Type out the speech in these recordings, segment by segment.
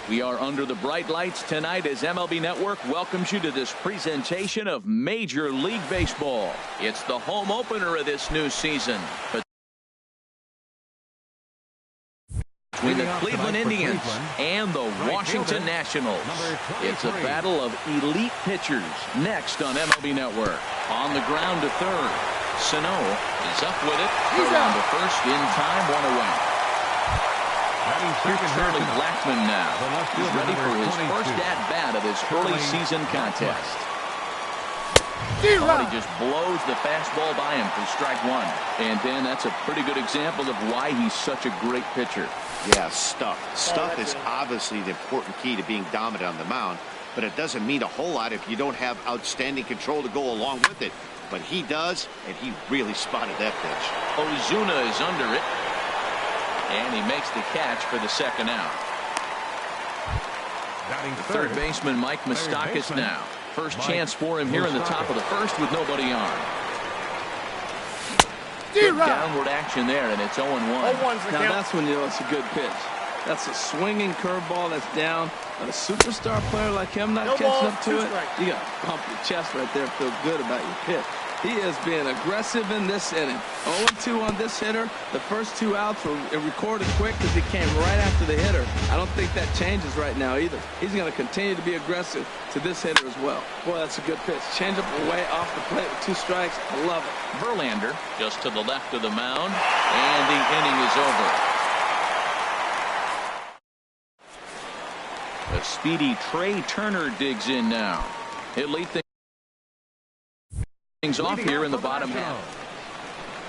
We are under the bright lights tonight as MLB Network welcomes you to this presentation of Major League Baseball. It's the home opener of this new season between the Cleveland Indians and the Washington Nationals. It's a battle of elite pitchers next on MLB Network. On the ground to third. Sano is up with it. Around to first in time, one away. Here's Charlie Blackmon now. He's ready for his first at-bat of this early season contest. He just blows the fastball by him for strike one. And Ben, that's a pretty good example of why he's such a great pitcher. Yeah, stuff. Stuff is obviously the important key to being dominant on the mound, but it doesn't mean a whole lot if you don't have outstanding control to go along with it. But he does, and he really spotted that pitch. Ozuna is under it. And he makes the catch for the second out. The third baseman, Mike Moustakas now. First chance for him here in the top of the first with nobody on. Good downward action there, and it's 0-1. Now that's when you know it's a good pitch. That's a swinging curveball that's down. But a superstar player like him not catching up to it, you got to pump your chest right there, feel good about your pitch. He is being aggressive in this inning. 0-2 on this hitter. The first two outs were recorded quick because he came right after the hitter. I don't think that changes right now either. He's going to continue to be aggressive to this hitter as well. Boy, that's a good pitch. Change up away off the plate with 2 strikes. I love it. Verlander just to the left of the mound, and the inning is over. The speedy Trey Turner digs in now. He'll lead things off here in the bottom half.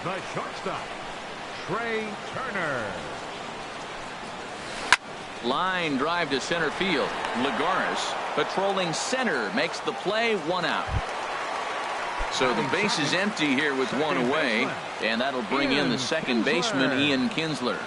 The shortstop, Trey Turner. Line drive to center field. Lagares patrolling center makes the play, 1 out. So the base is empty here with 1 away, and that'll bring in the second baseman, Ian Kinsler.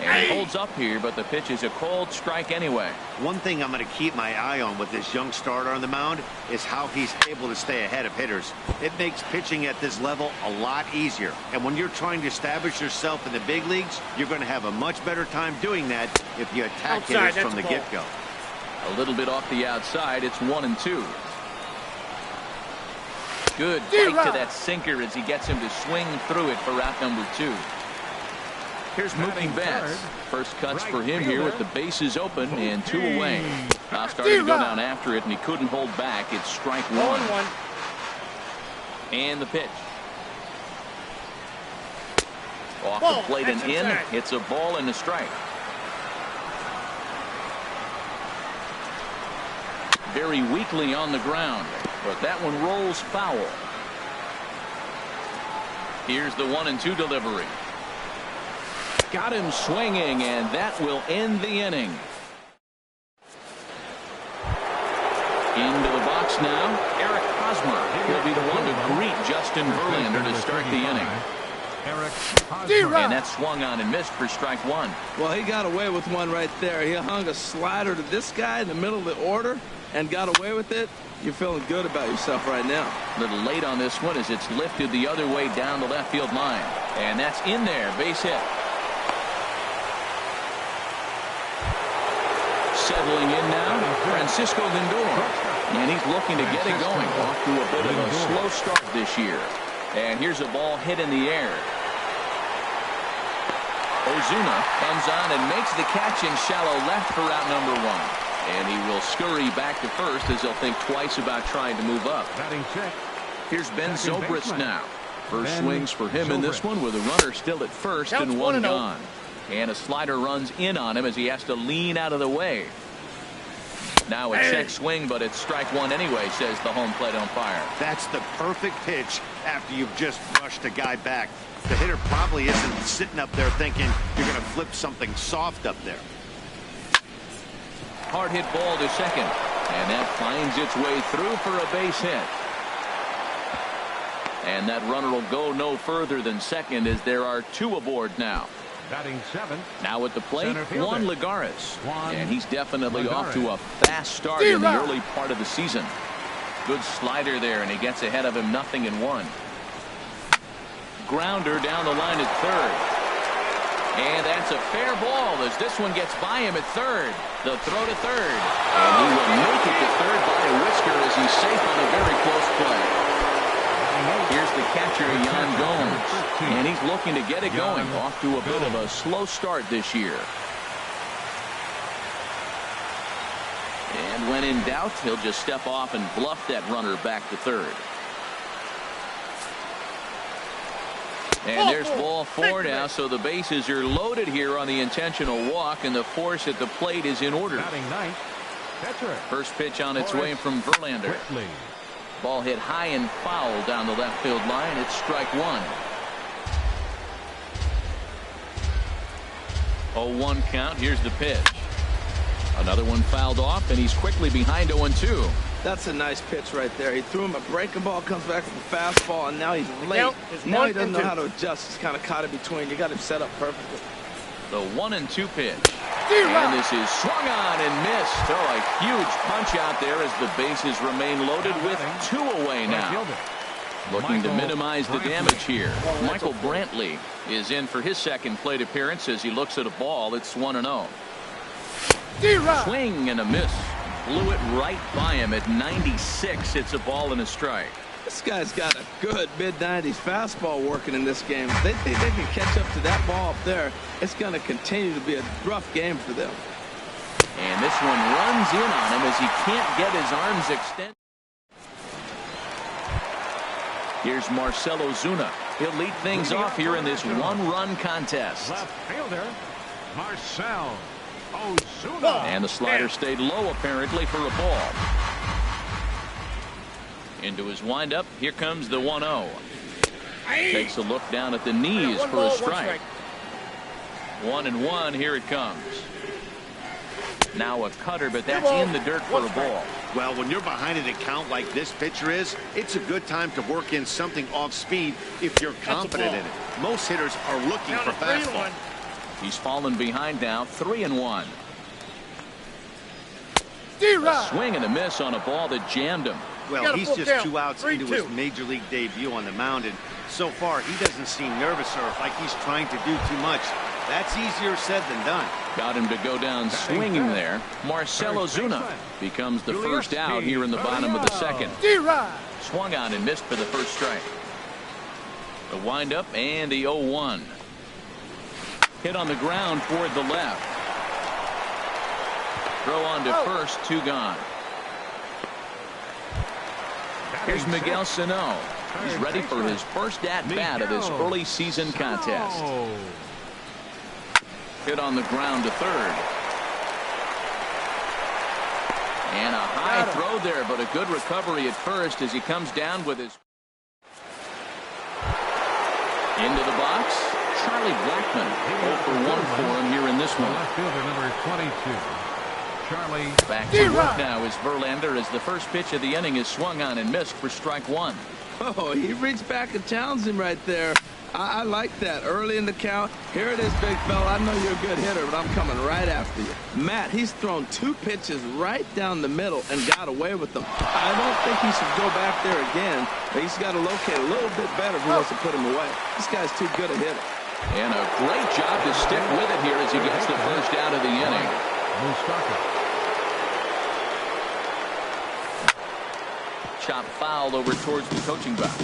And he holds up here, but the pitch is a cold strike anyway. One thing I'm going to keep my eye on with this young starter on the mound is how he's able to stay ahead of hitters. It makes pitching at this level a lot easier. And when you're trying to establish yourself in the big leagues, you're going to have a much better time doing that if you attack hitters from the get-go. A little bit off the outside. It's 1-2. Good bite to that sinker as he gets him to swing through it for out number 2. Here's Mookie Betts. First cuts for him here with the bases open and 2 away. Now starting to go down after it, and he couldn't hold back. It's strike 1. And the pitch. Off the plate and in. It's a ball and a strike. Very weakly on the ground, but that one rolls foul. Here's the 1-2 delivery. Got him swinging, and that will end the inning. Into the box now, Eric Hosmer. He'll be the one to greet Justin Verlander to start the inning. And that swung on and missed for strike 1. Well, he got away with one right there. He hung a slider to this guy in the middle of the order and got away with it. You're feeling good about yourself right now. A little late on this one as it's lifted the other way down the left field line. And that's in there, base hit. Settling in now, Francisco Lindor. And he's looking to get it going. Off to a bit of a slow start this year. And here's a ball hit in the air. Ozuna comes on and makes the catch in shallow left for out number 1. And he will scurry back to first as he'll think twice about trying to move up. Here's Ben Zobrist now. First swings for him in this one with a runner still at first and 1 gone. And a slider runs in on him as he has to lean out of the way. Now a check swing, but it's strike 1 anyway, says the home plate umpire. That's the perfect pitch after you've just brushed a guy back. The hitter probably isn't sitting up there thinking you're going to flip something soft up there. Hard hit ball to second. And that finds its way through for a base hit. And that runner will go no further than second as there are 2 aboard now. Batting 7. Now at the plate, Juan Lagares. And he's definitely off to a fast start in the early part of the season. Good slider there, and he gets ahead of him 0-1. Grounder down the line at third. And that's a fair ball as this one gets by him at third. The throw to third. And he will make it to third by a whisker as he's safe on a very close play. Here's the catcher, Jan Gomes. And he's looking to get it going. Off to a bit of a slow start this year. And when in doubt, he'll just step off and bluff that runner back to third. And there's ball 4 now, so the bases are loaded here on the intentional walk, and the force at the plate is in order. First pitch on its way from Verlander. Ball hit high and foul down the left field line. It's strike 1. 0-1 count. Here's the pitch. Another one fouled off, and he's quickly behind 0-2. That's a nice pitch right there. He threw him a breaking ball, comes back with a fastball, and now he's late. Now he doesn't know how to adjust. He's kind of caught in between. You got him set up perfectly. The 1-2 pitch. And this is swung on and missed. Oh, a huge punch out there as the bases remain loaded with 2 away now. Looking to minimize the damage here. Michael Brantley is in for his second plate appearance as he looks at a ball. It's 1-0. Swing and a miss. Blew it right by him at 96. It's a ball and a strike. This guy's got a good mid-90s fastball working in this game. They think they can catch up to that ball up there. It's going to continue to be a rough game for them. And this one runs in on him as he can't get his arms extended. Here's Marcell Ozuna. He'll lead things off here in this one-run contest. Left fielder, Marcell Ozuna. And the slider stayed low apparently for a ball. Into his windup. Here comes the 1-0. Takes a look down at the knees for a strike. 1-1. Here it comes. Now a cutter, but that's in the dirt for a ball. Well, when you're behind an account like this pitcher is, it's a good time to work in something off speed if you're confident in it. Most hitters are looking for fastball. He's fallen behind now. 3-1. A swing and a miss on a ball that jammed him. Well, he's just 2 outs into his major league debut on the mound, and so far he doesn't seem nervous or like he's trying to do too much. That's easier said than done. Got him to go down swinging there. Marcell Ozuna becomes the first out here in the bottom of the second. Swung on and missed for the first strike. The windup and the 0-1. Hit on the ground toward the left. Throw on to first, 2 gone. Here's Miguel Sano. He's ready for his first at-bat of this early season contest. Hit on the ground to third. And a high throw there, but a good recovery at first as he comes down with his... Into the box, Charlie Blackmon. 0 for 1 for him here in this one. Left fielder number 22. Charlie. Back to work now is Verlander as the first pitch of the inning is swung on and missed for strike 1. Oh, he reached back and challenged him right there. I like that early in the count. Here it is, big fella. I know you're a good hitter, but I'm coming right after you. Matt, he's thrown 2 pitches right down the middle and got away with them. I don't think he should go back there again. He's got to locate a little bit better if he wants to put him away. This guy's too good a hitter. And a great job to stick with it here as he gets the first out of the inning. Chop foul over towards the coaching box.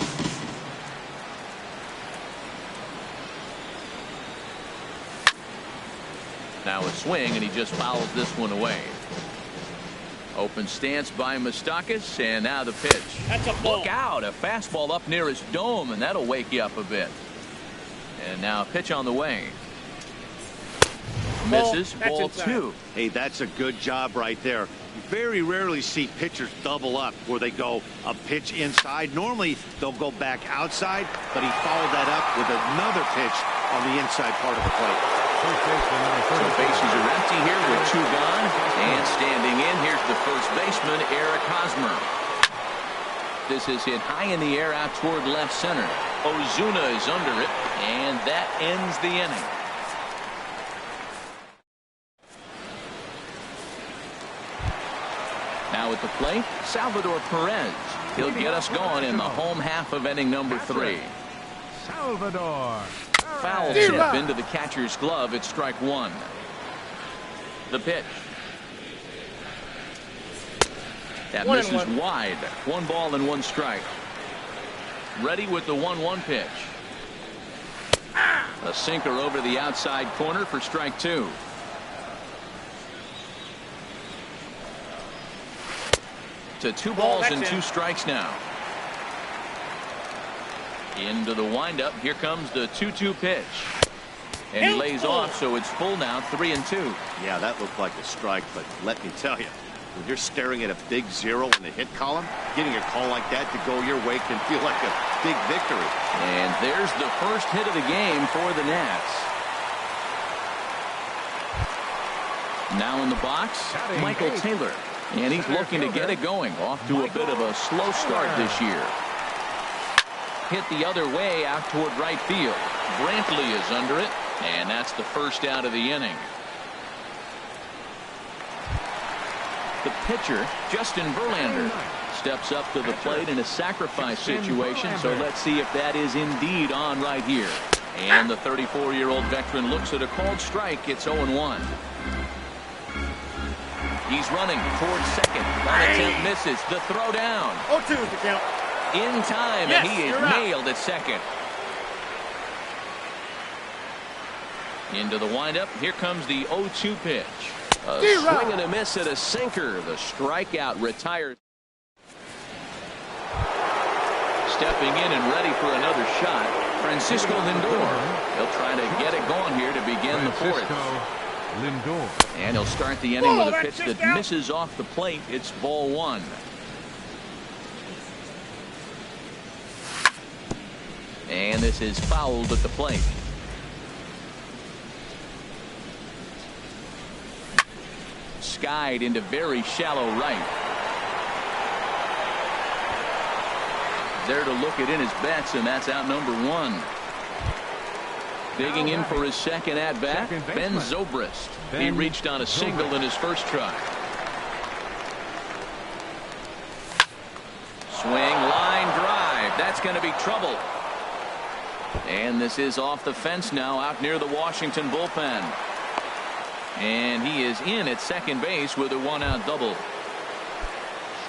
Now a swing, and he just fouls this one away. Open stance by Moustakas, and now the pitch. That's a ball. Look out, a fastball up near his dome, and that'll wake you up a bit. And now a pitch on the way. Misses, ball 2. Hey, that's a good job right there. You very rarely see pitchers double up where they go a pitch inside. Normally they'll go back outside, but he followed that up with another pitch on the inside part of the plate. So bases are empty here with 2 gone. And standing in, here's the first baseman, Eric Hosmer. This is hit high in the air out toward left center. Ozuna is under it, and that ends the inning. Now at the plate, Salvador Perez. He'll get us going in the home half of inning number 3. Salvador Perez. foul tip into the catcher's glove. It's strike one. The pitch. That misses wide. 1 ball and 1 strike. Ready with the 1-1 pitch. A sinker over the outside corner for strike 2. To 2 balls and 2 strikes now. Into the windup. Here comes the 2-2 pitch. And he lays off, so it's full now, 3-2. Yeah, that looked like a strike, but let me tell you, when you're staring at a big 0 in the hit column, getting a call like that to go your way can feel like a big victory. And there's the first hit of the game for the Nats. Now in the box, Michael Taylor. And he's looking to get it going. Off to a bit of a slow start this year. Hit the other way out toward right field. Brantley is under it. And that's the first out of the inning. The pitcher, Justin Verlander, steps up to the plate in a sacrifice situation. So let's see if that is indeed on right here. And the 34-year-old veteran looks at a called strike. It's 0-1. He's running towards second. One attempt misses. The throw down. 0-2 is the count. In time, yes, and he is nailed at second. Into the windup. Here comes the 0-2 pitch. A swing and a miss at a sinker. The strikeout retires. Stepping in and ready for another shot, Francisco Lindor. He'll try to get it going here to begin the 4th. Lindor. And he'll start the inning with a pitch that misses off the plate. It's ball 1. And this is fouled at the plate. Skied into very shallow right. There to look it in his bets, and that's out number 1. Digging in for his second at bat, Ben Zobrist. He reached on a single in his first try. Swing, line drive. That's going to be trouble. And this is off the fence now, out near the Washington bullpen. And he is in at second base with a 1-out double.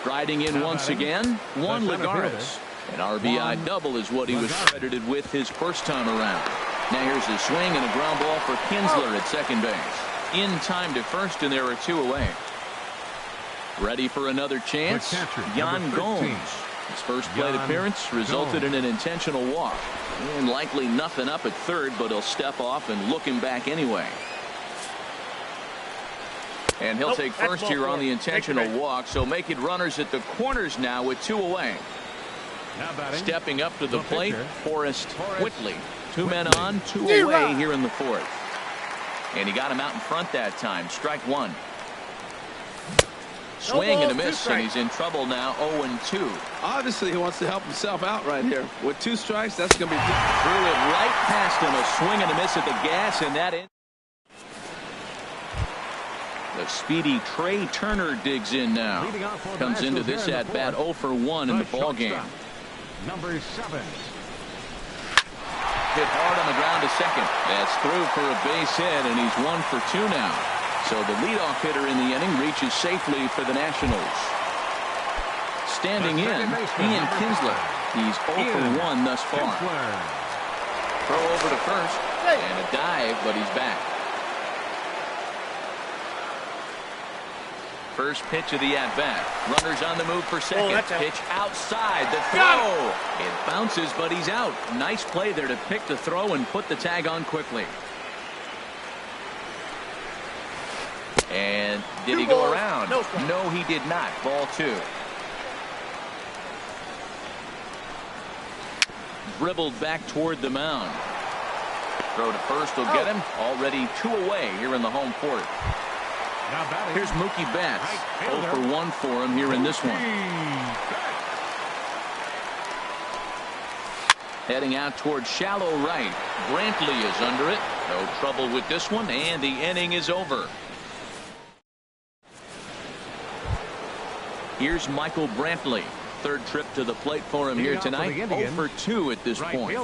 Striding in once again, Juan Lagares. An RBI double is what he was credited with his first time around. Now here's a swing and a ground ball for Kinsler at second base. In time to first, and there are 2 away. Ready for another chance, Yan Gomes. His first plate appearance resulted in an intentional walk. And likely nothing up at third, but he'll step off and look him back anyway. And he'll take first here on the intentional walk, so making runners at the corners now with 2 away. Stepping up to the plate, Forrest Whitley. 2 men on, 2 away here in the 4th. And he got him out in front that time. Strike 1. Swing and a miss, and he's in trouble now. 0-2. Obviously, he wants to help himself out right here. With 2 strikes, that's going to be threw it right past him. A swing and a miss at the gas, and that in. The speedy Trey Turner digs in now. Comes into this at bat 0 for 1 in the ball game. Number 7. Hit hard on the ground to second. That's through for a base hit, and he's 1 for 2 now. So the leadoff hitter in the inning reaches safely for the Nationals. Standing in, Ian Kinsler. He's 0 for 1 thus far. Throw over to first, and a dive, but he's back. First pitch of the at-bat. Runners on the move for second. Pitch outside. The throw. It bounces, but he's out. Nice play there to pick the throw and put the tag on quickly. And did he go around? No, he did not. Ball 2. Dribbled back toward the mound. Throw to first will get him. Already 2 away here in the home 4th. Here's Mookie Betts. 0 for 1 for him here in this one. Heading out toward shallow right. Brantley is under it. No trouble with this one, and the inning is over. Here's Michael Brantley. 3rd trip to the plate for him here tonight. 0 for 2 at this point.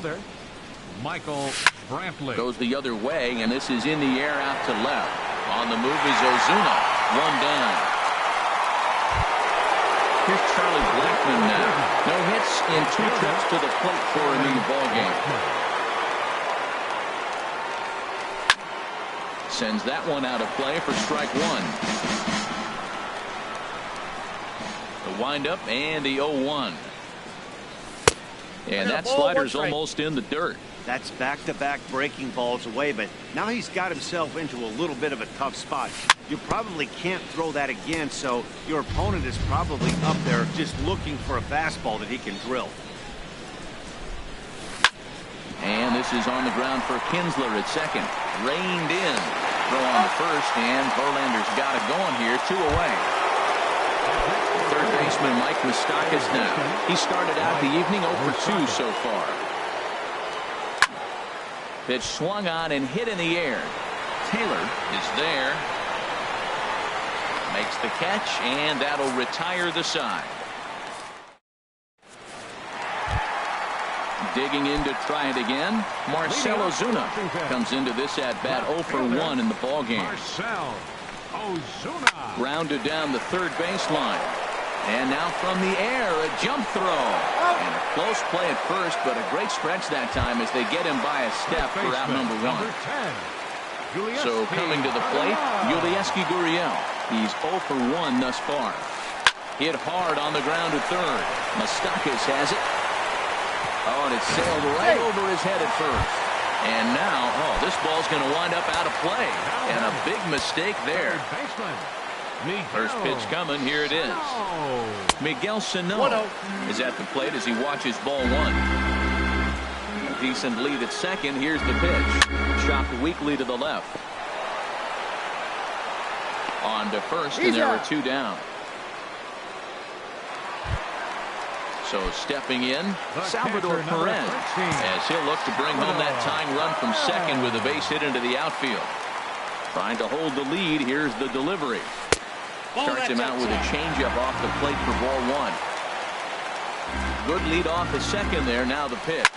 Michael Brantley. Goes the other way, and this is in the air out to left. On the move is Ozuna. One down. Here's Charlie Blackmon now. No hits in 2 trips to the plate for him in the ballgame. Sends that one out of play for strike 1. The windup and the 0-1. And that slider's almost in the dirt. That's back-to-back breaking balls away, but now he's got himself into a little bit of a tough spot. You probably can't throw that again, so your opponent is probably up there just looking for a fastball that he can drill. And this is on the ground for Kinsler at second. Reined in. Throw on the first, and Verlander's got it going here. 2 away. Third baseman Mike Moustakas now. He started out the evening 0 for 2 so far. Pitch swung on and hit in the air. Taylor is there. Makes the catch, and that'll retire the side. Digging in to try it again. Marcell Ozuna comes into this at bat 0 for 1 in the ballgame. Marcell Ozuna. Grounded down the third baseline. And now from the air, a jump throw. And a close play at first, but a great stretch that time as they get him by a step for out number 1. So coming to the plate, Yulieski Gurriel. He's 0 for 1 thus far. Hit hard on the ground to third. Moustakas has it. Oh, and it sailed right over his head at first. And now, this ball's going to wind up out of play. And a big mistake there. First pitch coming. Here it is. Miguel Sano is at the plate as he watches ball 1. A decent lead at second. Here's the pitch. Chopped weakly to the left. On to first, and there are 2 down. So stepping in, Salvador Perez, as he'll look to bring home that tying run from second with a base hit into the outfield. Trying to hold the lead. Here's the delivery. Starts him out with a changeup off the plate for ball 1. Good lead off the second there. Now the pitch.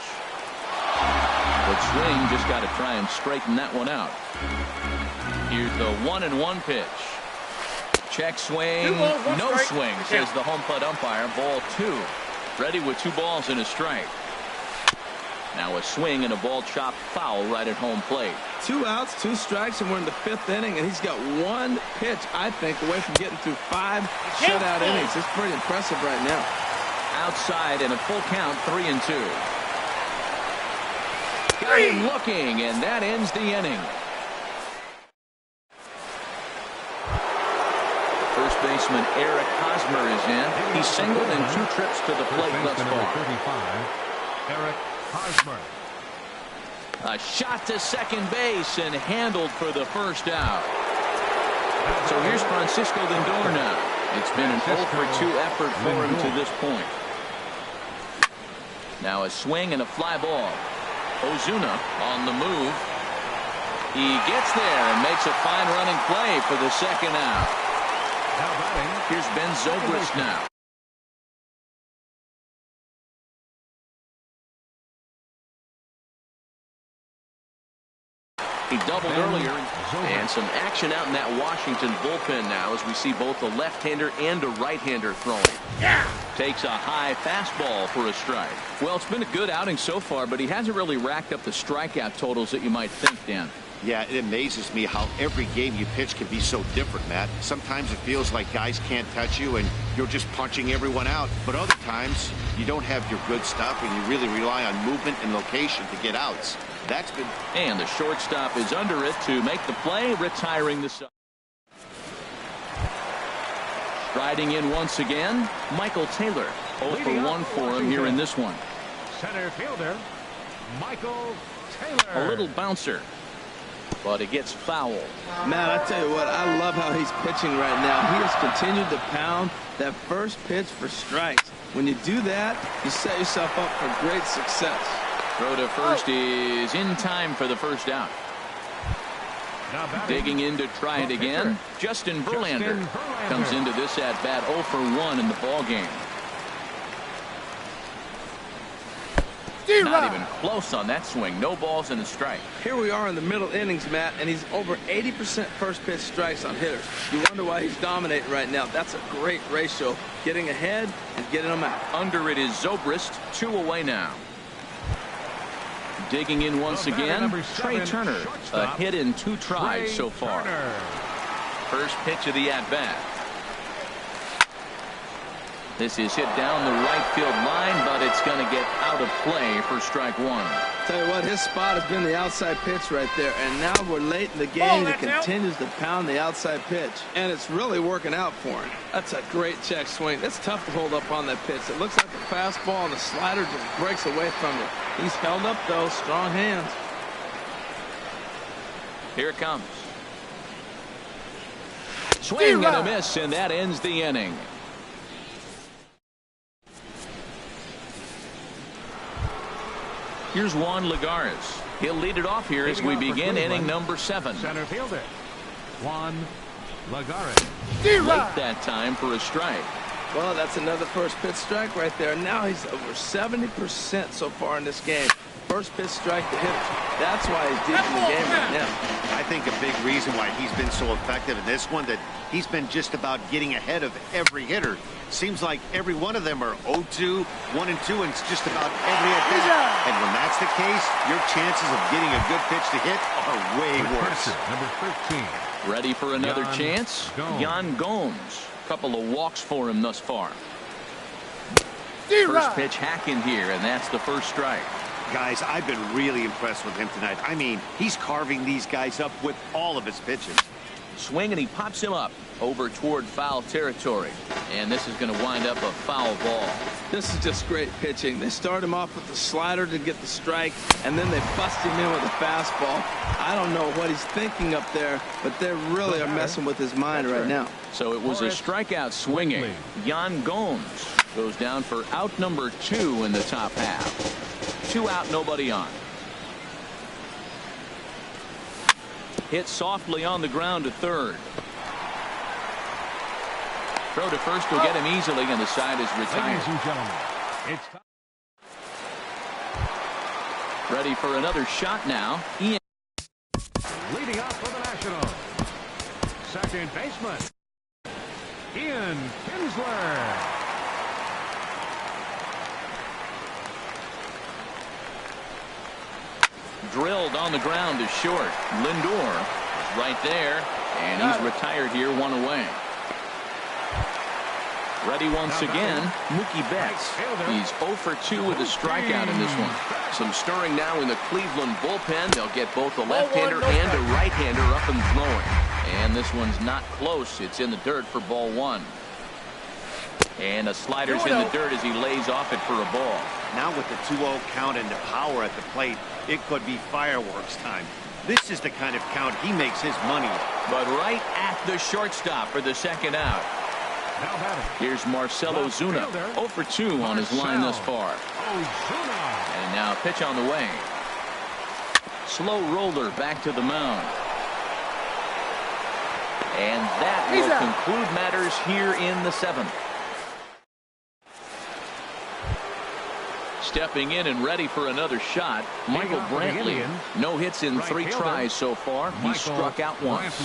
But swing, just got to try and straighten that one out. Here's the 1-1 pitch. Check swing. No swing, says the home plate umpire. Ball 2. Ready with 2 balls and a strike. Now a swing and a ball chopped foul right at home plate. 2 outs, 2 strikes, and we're in the 5th inning, and he's got 1 pitch, I think, away from getting through 5 shutout innings. It's pretty impressive right now. Outside and a full count, 3-2. Got him looking, and that ends the inning. First baseman Eric Hosmer is in. He's singled in 2 trips to the plate thus far. 35, Eric Hosmer. A shot to second base and handled for the first out. So here's Francisco Lindor now. It's been an 0 for 2 effort for him to this point. Now a swing and a fly ball. Ozuna on the move. He gets there and makes a fine running play for the second out. Here's Ben Zobrist now. He doubled earlier, and some action out in that Washington bullpen now as we see both a left-hander and a right-hander throwing. Takes a high fastball for a strike. Well, it's been a good outing so far, but he hasn't really racked up the strikeout totals that you might think, Dan. Yeah, it amazes me how every game you pitch can be so different, Matt. Sometimes it feels like guys can't touch you and you're just punching everyone out. But other times you don't have your good stuff and you really rely on movement and location to get outs. That's been... And the shortstop is under it to make the play, retiring the side. Striding in once again, Michael Taylor. 0 for 1 for him here in this one. Center fielder, Michael Taylor. A little bouncer, but it gets foul. Man, I tell you what, I love how he's pitching right now. He has continued to pound that first pitch for strikes. When you do that, you set yourself up for great success. Throw to first is in time for the first out. Digging in to try it again, Justin Verlander comes into this at bat 0 for 1 in the ball game. Not even close on that swing. No balls and a strike. Here we are in the middle innings, Matt, and he's over 80% first pitch strikes on hitters. You wonder why he's dominating right now. That's a great ratio. Getting ahead and getting them out. Under it is Zobrist. 2 away now. Digging in once again, Trey Turner. A hit in 2 tries so far. First pitch of the at-bat. This is hit down the right field line, but it's going to get out of play for strike 1. Tell you what, his spot has been the outside pitch right there, and now we're late in the game. He continues to pound the outside pitch, and it's really working out for him. That's a great check swing. It's tough to hold up on that pitch. It looks like a fastball, and the slider just breaks away from it. He's held up, though. Strong hands. Here it comes. Swing and a miss, and that ends the inning. Here's Juan Lagares. He'll lead it off here as we begin inning number 7. Center fielder, Juan Lagares. Late that time for a strike. Well, that's another first pitch strike right there. Now he's over 70% so far in this game. First pitch strike to hitters. That's why he's deep in the game right now. I think a big reason why he's been so effective in this one, that he's been just about getting ahead of every hitter. Seems like every one of them are 0-2, 1-2, and it's just about every at-bat. And when that's the case, your chances of getting a good pitch to hit are way worse. Number 13. Ready for another Yan chance? Gomes. Yan Gomes. Couple of walks for him thus far. First pitch hack in here, and that's the first strike. Guys, I've been really impressed with him tonight. I mean, he's carving these guys up with all of his pitches. Swing, and he pops him up over toward foul territory. And this is going to wind up a foul ball. This is just great pitching. They start him off with the slider to get the strike, and then they bust him in with a fastball. I don't know what he's thinking up there, but they really are messing with his mind right now. So it was a strikeout swinging. Yan Gomes goes down for out number 2 in the top half. 2 out, nobody on. Hit softly on the ground to third. Throw to first will get him easily, and the side is retired. Ladies and gentlemen, it's time. Ready for another shot now. Ian. Leading off for the Nationals, second baseman, Ian Kinsler. Drilled on the ground to short. Lindor is right there, and he's retired here, 1 away. Ready once again, Mookie Betts. He's 0 for 2 with a strikeout in this one. Some stirring now in the Cleveland bullpen. They'll get both a left-hander and a right-hander up and throwing. And this one's not close. It's in the dirt for ball 1. And a slider's in the dirt as he lays off it for a ball. Now with the 2-0 count and the power at the plate, it could be fireworks time. This is the kind of count he makes his money with. But right at the shortstop for the second out. Now batting, Here's Marcell Ozuna, 0 for 2 on his line thus far. Ozuna. And now pitch on the way. Slow roller back to the mound. And that will conclude matters here in the 7th. Stepping in and ready for another shot, Michael Brantley. No hits in 3 tries so far. He struck out once.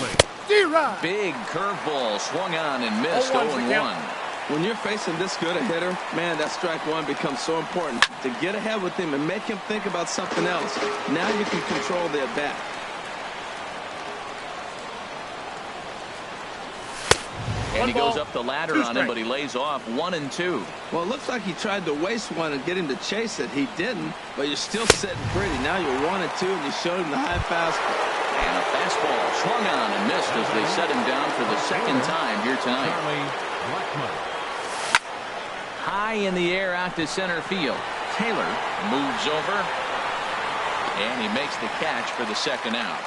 Big curveball swung on and missed. 0-1. When you're facing this good a hitter, man, that strike 1 becomes so important. To get ahead with him and make him think about something else. Now you can control the at bat. And he goes up the ladder on him, but he lays off 1 and 2. Well, it looks like he tried to waste one and get him to chase it. He didn't, but you're still sitting pretty. Now you're 1 and 2, and you showed him the high fastball. And a fastball swung on and missed as they set him down for the second time here tonight. High in the air out to center field. Taylor moves over, and he makes the catch for the second out.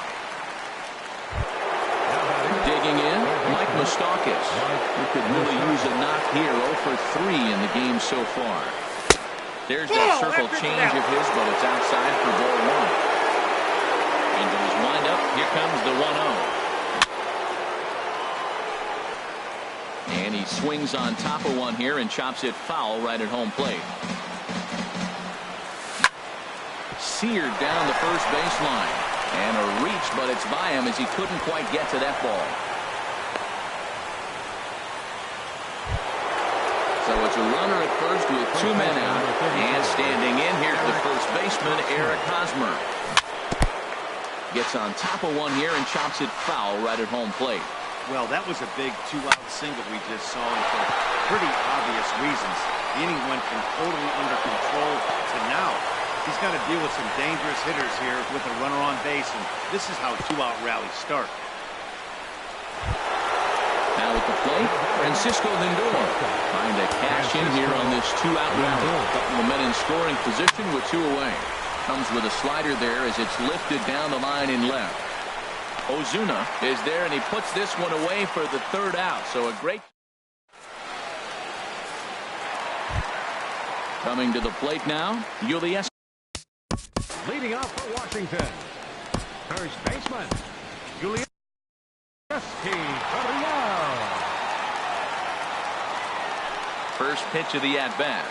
Digging in, Mike Moustakas. He could really use a knock here. 0 for 3 in the game so far. There's that circle change of his, but it's outside for ball 1. Into his windup, here comes the 1-0. And he swings on top of one here and chops it foul right at home plate. seared down the first baseline. And a reach, but it's by him as he couldn't quite get to that ball. So it's a runner at first with 2 men out. And standing in, here's the first baseman, Eric Hosmer. Gets on top of one here and chops it foul right at home plate. Well, that was a big 2-out single we just saw, and for pretty obvious reasons. The inning went from totally under control to now. He's got to deal with some dangerous hitters here with a runner on base, and this is how 2-out rallies start. Now at the plate, Francisco Lindor trying to cash in here on this 2-out rally. A couple of men in scoring position with 2 away. Comes with a slider there as it's lifted down the line in left. Ozuna is there, and he puts this one away for the 3rd out. So a great... Coming to the plate now, Julius. Leading off for Washington, first baseman, Julius. First pitch of the at-bat.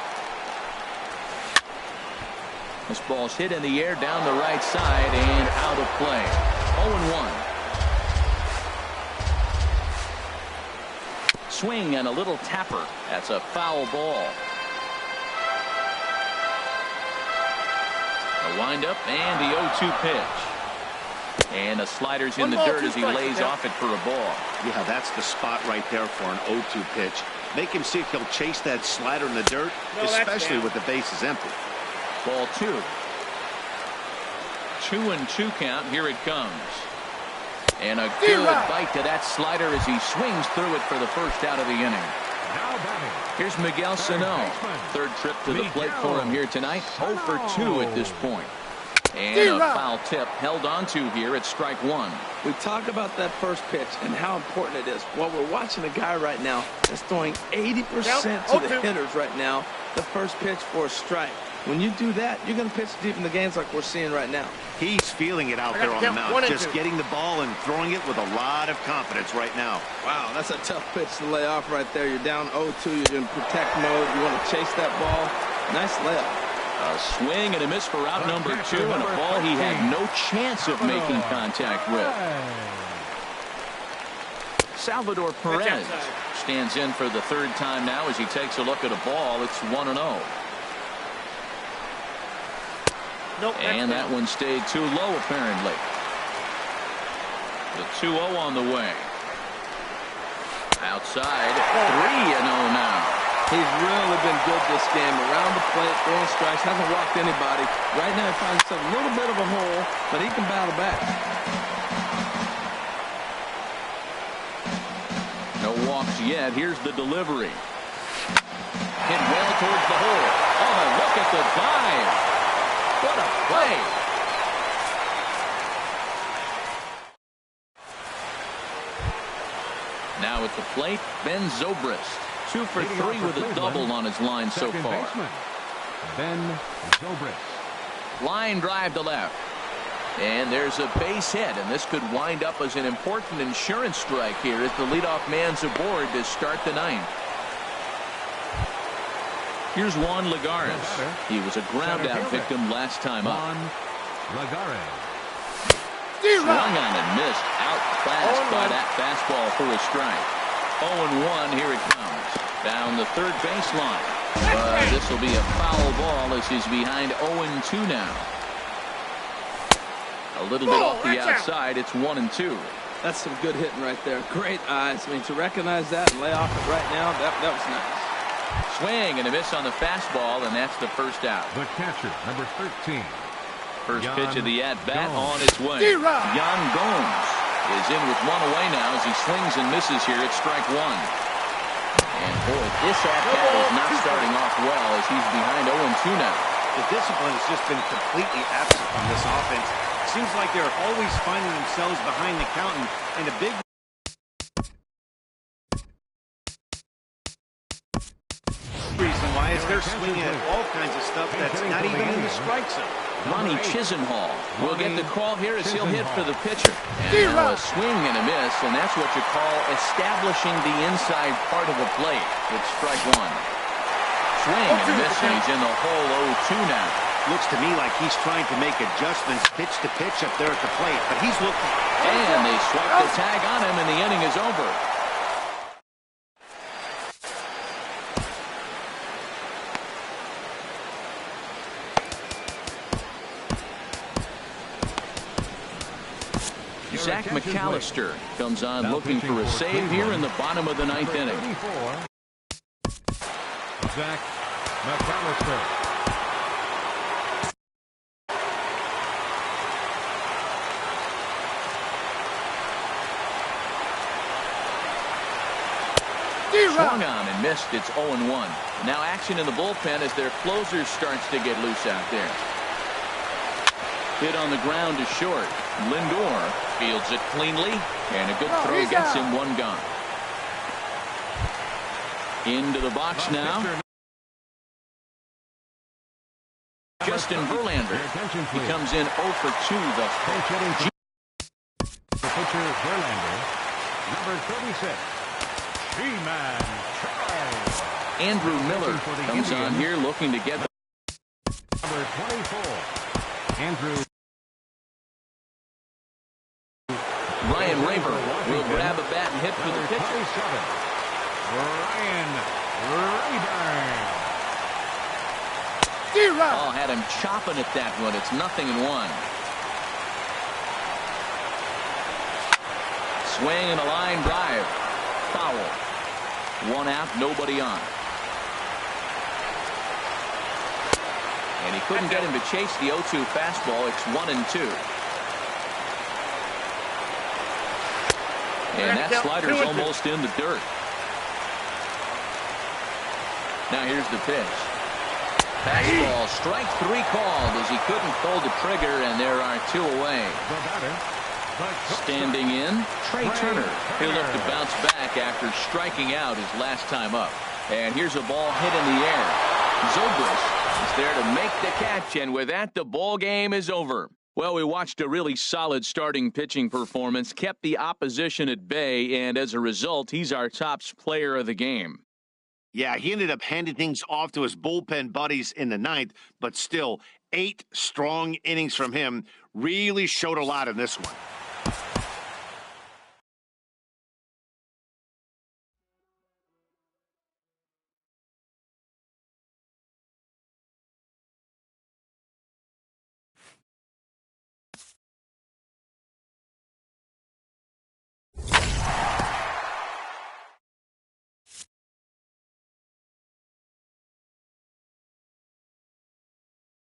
This ball's hit in the air down the right side and out of play. 0-1. Swing and a little tapper. That's a foul ball. A windup and the 0-2 pitch. And the slider's in the dirt as he lays off it for a ball. Yeah, that's the spot right there for an 0-2 pitch. Make him see if he'll chase that slider in the dirt, especially with the bases empty. Ball 2. 2-2 count. Here it comes. And a good bite to that slider as he swings through it for the first out of the inning. Here's Miguel Sano. 3rd trip to the plate for him here tonight. 0 for 2 at this point. And a foul tip held on to here at strike 1. We talk about that first pitch and how important it is. Well, we're watching a guy right now that's throwing 80% to the hitters right now. The first pitch for a strike. When you do that, you're going to pitch deep in the games like we're seeing right now. He's feeling it out there on the mound, just getting the ball and throwing it with a lot of confidence right now. Wow, that's a tough pitch to lay off right there. You're down 0-2. You're in protect mode. You want to chase that ball. Nice layup. A swing and a miss for out number 2, and a ball he had no chance of making contact with. Salvador Perez stands in for the 3rd time now as he takes a look at a ball. It's 1-0. And that one stayed too low, apparently. The 2-0 on the way. Outside, 3-0 now. He's really been good this game. Around the plate, throwing strikes, hasn't walked anybody. Right now he finds himself a little bit of a hole, but he can battle back. No walks yet. Here's the delivery. Hit well towards the hole. Oh, look at the dive. What a play. Now at the plate, Ben Zobrist. 2 for 3 with a double on his line so far. Ben Zobrist. Line drive to left. And there's a base hit, and this could wind up as an important insurance strike here as the leadoff man's aboard to start the 9th. Here's Juan Lagares. He was a ground-out victim last time up. Lagares. Swung on and missed. Outclassed by that fastball for a strike. 0-1, here it comes. Down the 3rd baseline. This will be a foul ball as he's behind 0-2 now. A little bit off the outside. It's 1-2. That's some good hitting right there. Great eyes. I mean, to recognize that and lay off it right now, that was nice. Swing and a miss on the fastball, and that's the first out. The catcher, number 13. First pitch of the at-bat on its way. Yan Gomes is in with 1 away now as he swings and misses here at strike 1. And boy, this at-bat is not starting off well as he's behind 0-2 now. The discipline has just been completely absent from this offense. Seems like they're always finding themselves behind the count, and a big reason why is they're swinging at all kinds of stuff that's not even in the strike zone. Ronnie Chisenhall will get the call here as he'll hit for the pitcher. And now a swing and a miss, and that's what you call establishing the inside part of the plate. It's strike 1. Swing and a miss, and he's in the hole 0-2 now. Looks to me like he's trying to make adjustments pitch to pitch up there at the plate, but he's looking. And they swipe the tag on him, and the inning is over. Zach McAllister comes on looking for a save here in the bottom of the ninth inning. Zach McAllister. Swung on and missed. It's 0-1. Now action in the bullpen as their closer starts to get loose out there. Hit on the ground to short. Lindor fields it cleanly, and a good throw gets him one gone. Into the box now. Justin Verlander. He comes in 0 for 2 thus far. The pitcher Verlander, number 36. G-Man Charles. Andrew Miller comes on here looking to get the number 24. Andrew. Ryan Raver will grab a bat and hit for the pitcher. Ryan Rayburn. Oh, had him chopping at that one. It's 0-1. Swing and a line drive. Foul. 1 out, nobody on. And he couldn't get him to chase the 0-2 fastball. It's 1-2. And that slider's almost in the dirt. Now here's the pitch. Fastball, strike 3 called as he couldn't pull the trigger, and there are 2 away. Standing in, Trey Turner. He'll look to bounce back after striking out his last time up. And here's a ball hit in the air. Zobrist is there to make the catch, and with that, the ball game is over. Well, we watched a really solid starting pitching performance, kept the opposition at bay, and as a result, he's our top player of the game. Yeah, he ended up handing things off to his bullpen buddies in the 9th, but still, 8 strong innings from him really showed a lot in this one.